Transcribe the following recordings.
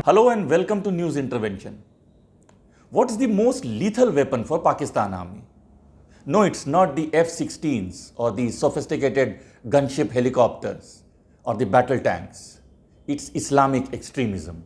Hello and welcome to News Intervention. What is the most lethal weapon for Pakistan Army? No, it's not the F-16s or the sophisticated gunship helicopters or the battle tanks. It's Islamic extremism.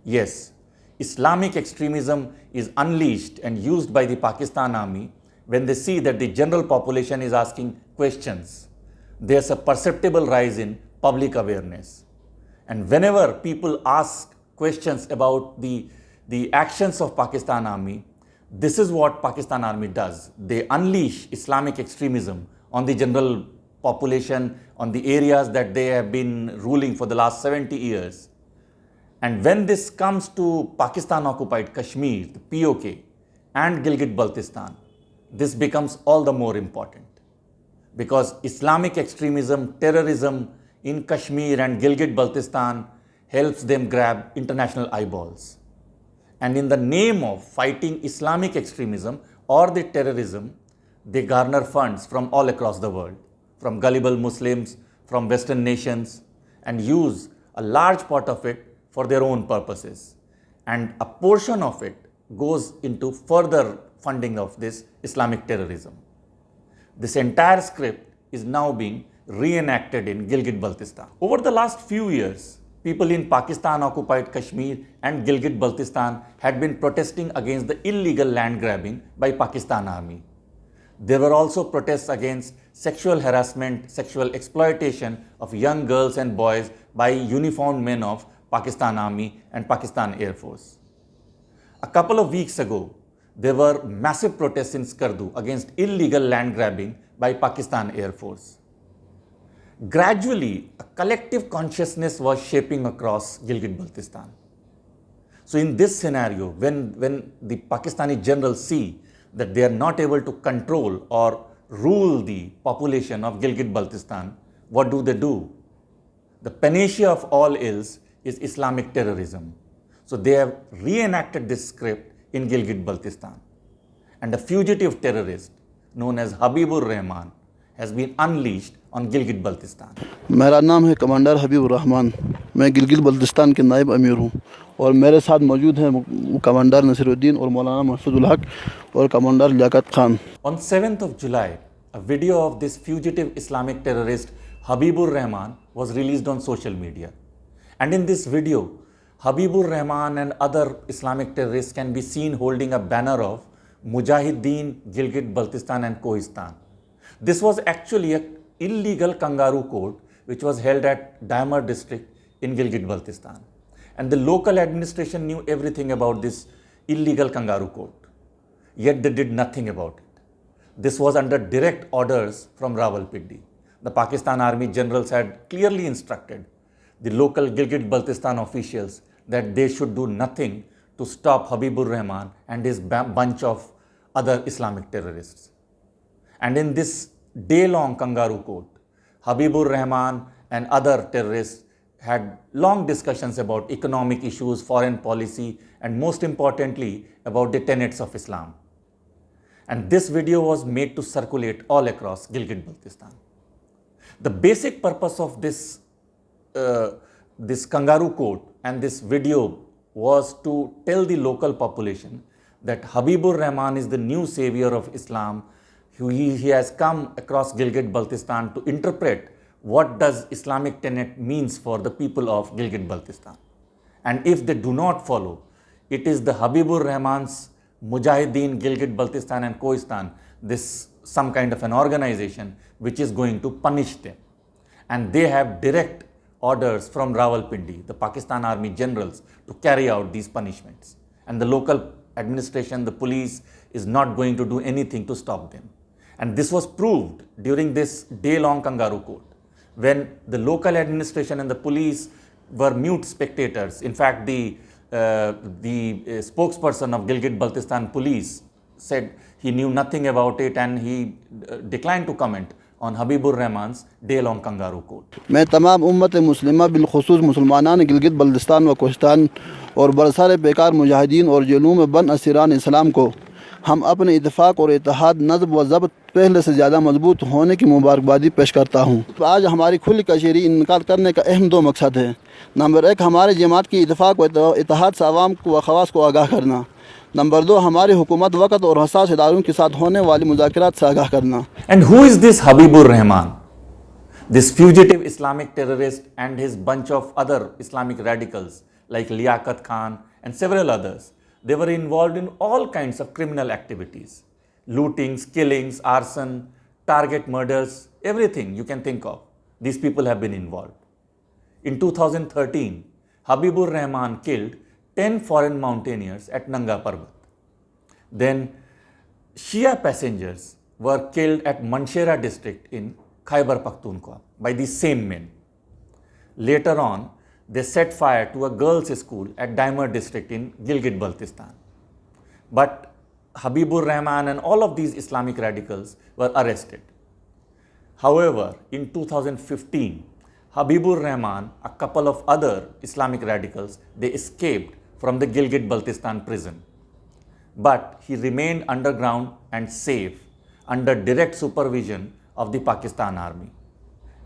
Yes, Islamic extremism is unleashed and used by the Pakistan Army when they see that the general population is asking questions. There's a perceptible rise in public awareness. And whenever people ask questions about the actions of Pakistan Army, this is what Pakistan Army does. They unleash Islamic extremism on the general population, on the areas that they have been ruling for the last 70 years. And when this comes to Pakistan-occupied Kashmir, the POK, and Gilgit-Baltistan, this becomes all the more important. Because Islamic extremism, terrorism in Kashmir and Gilgit-Baltistan helps them grab international eyeballs. And in the name of fighting Islamic extremism or the terrorism, they garner funds from all across the world, from gullible Muslims, from Western nations, and use a large part of it for their own purposes. And a portion of it goes into further funding of this Islamic terrorism. This entire script is now being reenacted in Gilgit-Baltistan. Over the last few years, people in Pakistan-occupied Kashmir and Gilgit-Baltistan had been protesting against the illegal land grabbing by Pakistan Army. There were also protests against sexual harassment, sexual exploitation of young girls and boys by uniformed men of Pakistan Army and Pakistan Air Force. A couple of weeks ago, there were massive protests in Skardu against illegal land grabbing by Pakistan Air Force. Gradually, a collective consciousness was shaping across Gilgit-Baltistan. So in this scenario, when the Pakistani generals see that they are not able to control or rule the population of Gilgit-Baltistan, what do? The panacea of all ills is Islamic terrorism. So they have reenacted this script in Gilgit-Baltistan. And a fugitive terrorist known as Habibur Rahman has been unleashed on Gilgit-Baltistan. मेरा नाम है commander हबीब रहमान। मैं गिलगित बल्तिस्तान के नायब अमीर हूँ और मेरे साथ मौजूद हैं कमांडर नसीरुद्दीन और मौलाना महफूजुल हक और commander Liaqat Khan. On 7th of July, a video of this fugitive Islamic terrorist Habibur Rahman was released on social media. And in this video, Habibur Rahman and other Islamic terrorists can be seen holding a banner of Mujahideen, Gilgit-Baltistan and Kohistan. This was actually an illegal kangaroo court which was held at Daimar district in Gilgit-Baltistan. And the local administration knew everything about this illegal kangaroo court. Yet they did nothing about it. This was under direct orders from Rawalpindi. The Pakistan Army generals had clearly instructed the local Gilgit-Baltistan officials that they should do nothing to stop Habibur Rahman and his bunch of other Islamic terrorists. And in this day-long kangaroo court, Habibur Rahman and other terrorists had long discussions about economic issues, foreign policy, and most importantly, about the tenets of Islam. And this video was made to circulate all across Gilgit-Baltistan. The basic purpose of this kangaroo court and this video was to tell the local population that Habibur Rahman is the new savior of Islam. He has come across Gilgit-Baltistan to interpret what does Islamic tenet means for the people of Gilgit-Baltistan. And if they do not follow, it is the Habibur Rahman's Mujahideen, Gilgit-Baltistan and Kohistan, this some kind of an organization which is going to punish them. And they have direct orders from Rawalpindi, the Pakistan Army generals, to carry out these punishments. And the local administration, the police, is not going to do anything to stop them. And this was proved during this day-long kangaroo court, when the local administration and the police were mute spectators. In fact, the spokesperson of Gilgit-Baltistan police said he knew nothing about it and he declined to comment on Habibur Rahman's day-long kangaroo court. मैं तमाम उम्मत मुस्लिमा बिलखुसूस मुसलमानान गिलगित बल्तिस्तान व कोहिस्तान और बरसार बेकार मुजाहिदीन और जेलों में बंद असीरान इस्लाम को हम अपने इत्तेफाक और इत्तेहाद, नज़्म व ज़ब्त पहले से ज़्यादा मजबूत होने की मुबारकबादी पेश करता हूँ। आज हमारी खुली कचहरी इनकाद करने का अहम 2 मकसद है। नंबर 1, हमारे जमात की इत्तेफाक व इत्तेहाद से आवाम व खवास को आगाह करना। नंबर 2, हमारी हुकूमत वक़्त और हसास इदारों के साथ होने वाली मुज़ाकरात से आगाह करना। And who is this Habibur Rahman? This fugitive Islamic terrorist and his bunch of other Islamic radicals like Liaquat Khan and several others, they were involved in all kinds of criminal activities. Lootings, killings, arson, target murders, everything you can think of. These people have been involved. In 2013, Habibur Rahman killed 10 foreign mountaineers at Nanga Parbat. Then Shia passengers were killed at Manshera district in Khyber Pakhtunkhwa by these same men. Later on, they set fire to a girls' school at Daimar district in Gilgit-Baltistan. But Habibur Rahman and all of these Islamic radicals were arrested. However, in 2015, Habibur Rahman, a couple of other Islamic radicals, they escaped from the Gilgit-Baltistan prison. But he remained underground and safe under direct supervision of the Pakistan army.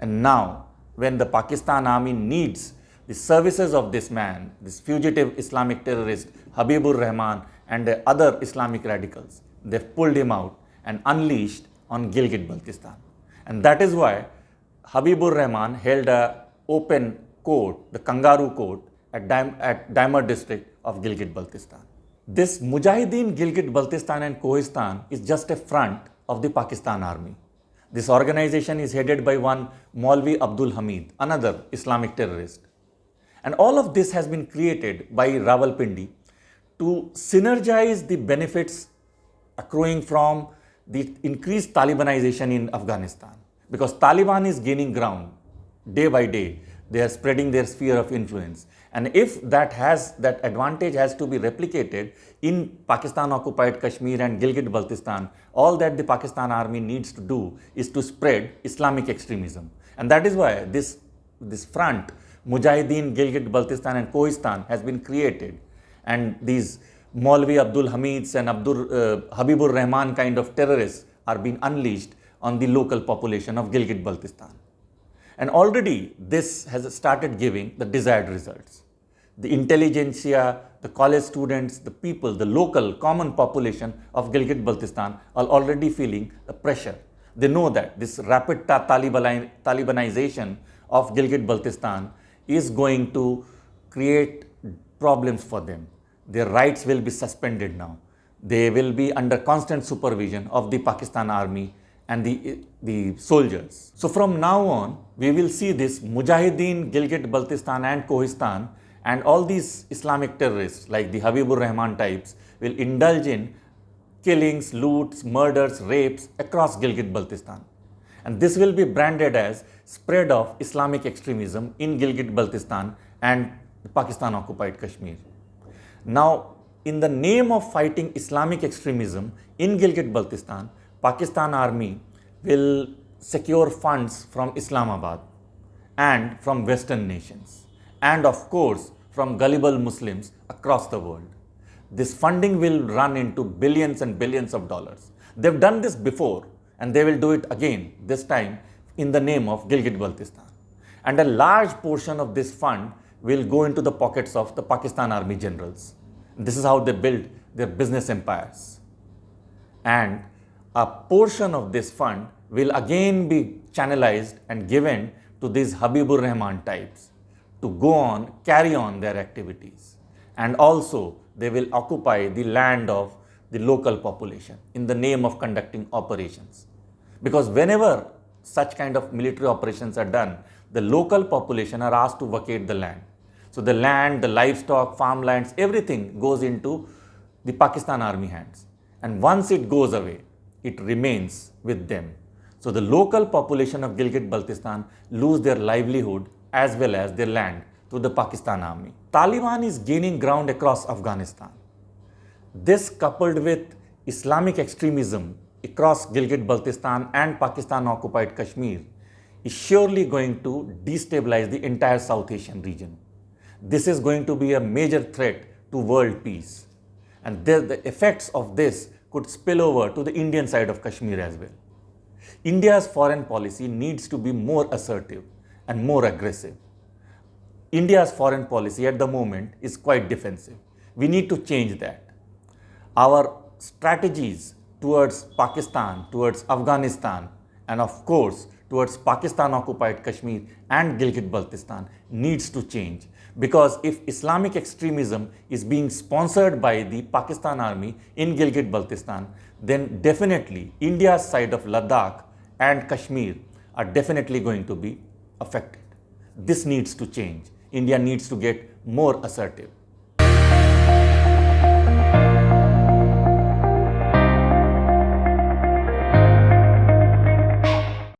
And now, when the Pakistan army needs the services of this man, this fugitive Islamic terrorist, Habibur Rahman and the other Islamic radicals, they've pulled him out and unleashed on Gilgit-Baltistan. And that is why Habibur Rahman held an open court, the kangaroo court, at Daimar district of Gilgit-Baltistan. This Mujahideen Gilgit-Baltistan and Kohistan is just a front of the Pakistan army. This organization is headed by one Maulvi Abdul Hamid, another Islamic terrorist. And all of this has been created by Rawalpindi to synergize the benefits accruing from the increased Talibanization in Afghanistan. Because Taliban is gaining ground day by day. They are spreading their sphere of influence. And if that advantage has to be replicated in Pakistan occupied Kashmir and Gilgit-Baltistan, all that the Pakistan army needs to do is to spread Islamic extremism. And that is why this front, Mujahideen Gilgit-Baltistan and Kohistan, has been created. And these Maulvi Abdul Hamids and Habibur Rahman kind of terrorists are being unleashed on the local population of Gilgit-Baltistan. And already this has started giving the desired results. The intelligentsia, the college students, the people, the local common population of Gilgit-Baltistan are already feeling the pressure. They know that this rapid Talibanization of Gilgit-Baltistan is going to create problems for them. Their rights will be suspended now. They will be under constant supervision of the Pakistan army and the soldiers. So from now on, we will see this Mujahideen, Gilgit-Baltistan and Kohistan and all these Islamic terrorists like the Habibur Rahman types will indulge in killings, loots, murders, rapes across Gilgit-Baltistan. And this will be branded as spread of Islamic extremism in Gilgit-Baltistan and Pakistan occupied Kashmir. Now, in the name of fighting Islamic extremism in Gilgit-Baltistan, Pakistan army will secure funds from Islamabad and from Western nations and of course from gullible Muslims across the world. This funding will run into billions and billions of dollars. They've done this before and they will do it again, this time in the name of Gilgit-Baltistan. And a large portion of this fund will go into the pockets of the Pakistan army generals. This is how they build their business empires. And a portion of this fund will again be channelized and given to these Habibur Rahman types to go on, carry on their activities. And also, they will occupy the land of the local population in the name of conducting operations. Because whenever such kind of military operations are done, the local population are asked to vacate the land. So the land, the livestock, farmlands, everything goes into the Pakistan army hands. And once it goes away, it remains with them. So the local population of Gilgit-Baltistan lose their livelihood as well as their land to the Pakistan army. Taliban is gaining ground across Afghanistan. This coupled with Islamic extremism across Gilgit-Baltistan and Pakistan occupied Kashmir is surely going to destabilize the entire South Asian region. This is going to be a major threat to world peace. And the effects of this could spill over to the Indian side of Kashmir as well. India's foreign policy needs to be more assertive and more aggressive. India's foreign policy at the moment is quite defensive. We need to change that. Our strategies towards Pakistan, towards Afghanistan, and of course towards Pakistan-occupied Kashmir and Gilgit-Baltistan needs to change, because if Islamic extremism is being sponsored by the Pakistan army in Gilgit-Baltistan, then definitely India's side of Ladakh and Kashmir are definitely going to be affected. This needs to change. India needs to get more assertive.